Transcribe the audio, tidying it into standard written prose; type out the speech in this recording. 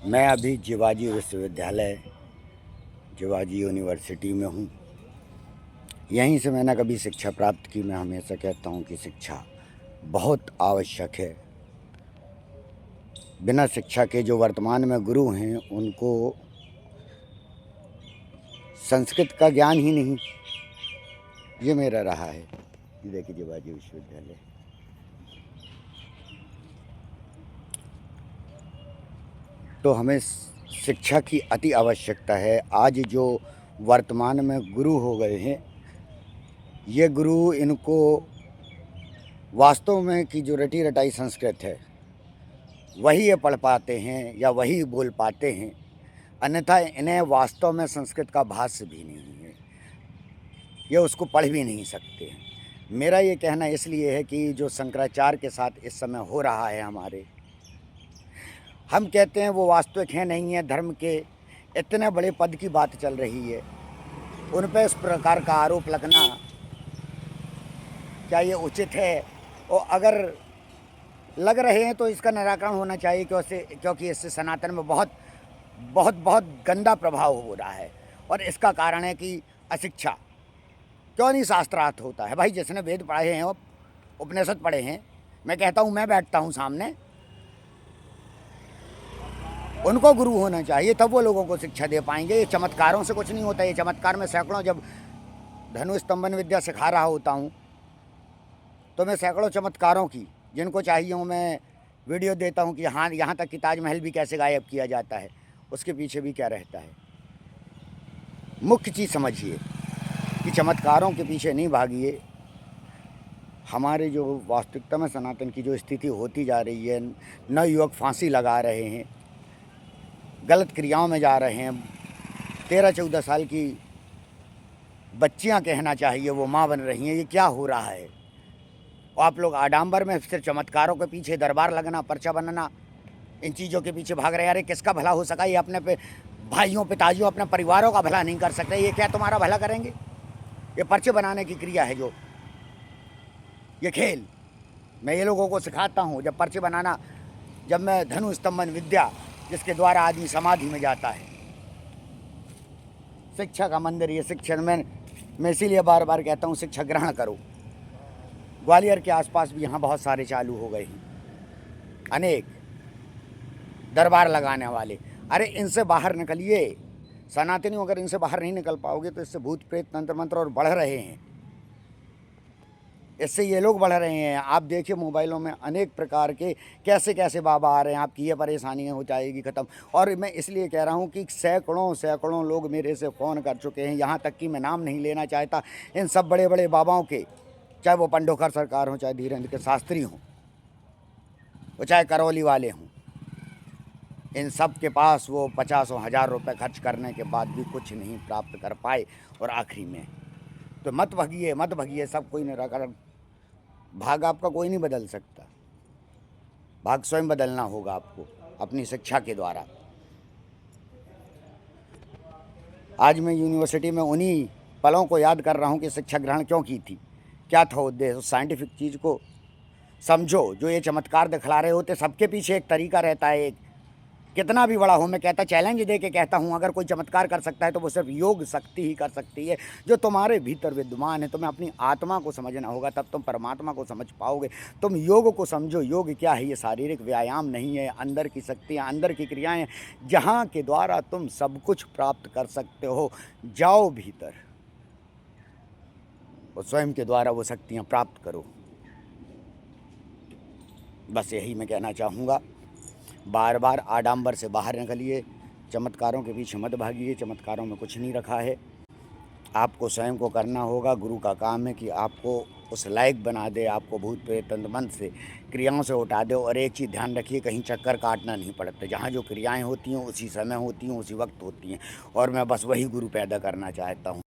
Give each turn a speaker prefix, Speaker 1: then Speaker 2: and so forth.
Speaker 1: मैं अभी जिवाजी विश्वविद्यालय जिवाजी यूनिवर्सिटी में हूँ। यहीं से मैंने कभी शिक्षा प्राप्त की। मैं हमेशा कहता हूँ कि शिक्षा बहुत आवश्यक है। बिना शिक्षा के जो वर्तमान में गुरु हैं उनको संस्कृत का ज्ञान ही नहीं। ये मेरा रहा है। ये देखिए जिवाजी विश्वविद्यालय। तो हमें शिक्षा की अति आवश्यकता है। आज जो वर्तमान में गुरु हो गए हैं, ये गुरु इनको वास्तव में की जो रटी रटाई संस्कृत है वही ये पढ़ पाते हैं या वही बोल पाते हैं, अन्यथा इन्हें वास्तव में संस्कृत का भाष्य भी नहीं है, ये उसको पढ़ भी नहीं सकते हैं। मेरा ये कहना इसलिए है कि जो शंकराचार्य के साथ इस समय हो रहा है हमारे, हम कहते हैं वो वास्तविक है नहीं है। धर्म के इतने बड़े पद की बात चल रही है, उन पर इस प्रकार का आरोप लगना क्या ये उचित है? और अगर लग रहे हैं तो इसका निराकरण होना चाहिए, क्योंकि इससे सनातन में बहुत बहुत बहुत गंदा प्रभाव हो रहा है। और इसका कारण है कि अशिक्षा। क्यों नहीं शास्त्रार्थ होता है? भाई जिसने वेद पढ़े हैं, उपनिषद पढ़े हैं, मैं कहता हूँ, मैं बैठता हूँ सामने, उनको गुरु होना चाहिए, तब वो लोगों को शिक्षा दे पाएंगे। ये चमत्कारों से कुछ नहीं होता। ये चमत्कार में सैकड़ों, जब धनु स्तंभन विद्या सिखा रहा होता हूँ तो मैं सैकड़ों चमत्कारों की, जिनको चाहिए हूँ, मैं वीडियो देता हूँ कि हाँ, यहाँ तक कि ताजमहल भी कैसे गायब किया जाता है, उसके पीछे भी क्या रहता है। मुख्य चीज़ समझिए कि चमत्कारों के पीछे नहीं भागिए। हमारे जो वास्तविकता में सनातन की जो स्थिति होती जा रही है, नवयुवक फांसी लगा रहे हैं, गलत क्रियाओं में जा रहे हैं। 13-14 साल की बच्चियां कहना चाहिए वो माँ बन रही हैं। ये क्या हो रहा है? और आप लोग आडंबर में सिर्फ चमत्कारों के पीछे दरबार लगना, पर्चा बनना, इन चीज़ों के पीछे भाग रहे हैं। अरे किसका भला हो सका? ये अपने भाइयों, पिताजियों, अपने परिवारों का भला नहीं कर सकते। ये क्या तुम्हारा भला करेंगे? ये पर्चे बनाने की क्रिया है। जो ये खेल मैं ये लोगों को सिखाता हूँ, जब पर्चे बनाना, जब मैं धनु स्तंभन विद्या, जिसके द्वारा आदमी समाधि में जाता है, शिक्षा का मंदिर, ये शिक्षण में मैं इसीलिए बार बार कहता हूँ शिक्षा ग्रहण करो। ग्वालियर के आसपास भी यहाँ बहुत सारे चालू हो गए हैं, अनेक दरबार लगाने वाले। अरे इनसे बाहर निकलिए। सनातनियों, अगर इनसे बाहर नहीं निकल पाओगे तो इससे भूत प्रेत तंत्र मंत्र और बढ़ रहे हैं, इससे ये लोग बढ़ रहे हैं। आप देखिए मोबाइलों में अनेक प्रकार के कैसे कैसे बाबा आ रहे हैं। आपकी ये परेशानियाँ हो जाएगी ख़त्म। और मैं इसलिए कह रहा हूँ कि सैकड़ों लोग मेरे से फ़ोन कर चुके हैं, यहाँ तक कि मैं नाम नहीं लेना चाहता इन सब बड़े बड़े बाबाओं के, चाहे वो पंडोखर सरकार हों, चाहे धीरेन्द्र के शास्त्री हों, वो चाहे करौली वाले हों। इन सब के पास वो 50,000 रुपये खर्च करने के बाद भी कुछ नहीं प्राप्त कर पाए। और आखिरी में तो मत भगिए, सब कोई निराकरण। भाग आपका कोई नहीं बदल सकता। भाग स्वयं बदलना होगा आपको अपनी शिक्षा के द्वारा। आज मैं यूनिवर्सिटी में उन्हीं पलों को याद कर रहा हूँ कि शिक्षा ग्रहण क्यों की थी, क्या था उद्देश्य। उस साइंटिफिक चीज़ को समझो। जो ये चमत्कार दिखला रहे होते, सबके पीछे एक तरीका रहता है। एक कितना भी बड़ा हो, मैं कहता, चैलेंज दे के कहता हूँ, अगर कोई चमत्कार कर सकता है तो वो सिर्फ योग शक्ति ही कर सकती है, जो तुम्हारे भीतर विद्यमान है। तुम्हें अपनी आत्मा को समझना होगा, तब तुम परमात्मा को समझ पाओगे। तुम योग को समझो। योग क्या है? ये शारीरिक व्यायाम नहीं है, अंदर की शक्तियाँ, अंदर की क्रियाएँ, जहाँ के द्वारा तुम सब कुछ प्राप्त कर सकते हो। जाओ भीतर और स्वयं के द्वारा वो शक्तियाँ प्राप्त करो। बस यही मैं कहना चाहूँगा। बार बार आडंबर से बाहर निकलिए, चमत्कारों के पीछे मत भागिए। चमत्कारों में कुछ नहीं रखा है। आपको स्वयं को करना होगा। गुरु का काम है कि आपको उस लायक बना दे, आपको भूत प्रेत तंत्र मंत्र से, क्रियाओं से उठा दे। और एक चीज़ ध्यान रखिए, कहीं चक्कर काटना नहीं पड़ता। जहाँ जो क्रियाएं होती हैं उसी समय होती हैं, उसी वक्त होती हैं। और मैं बस वही गुरु पैदा करना चाहता हूँ।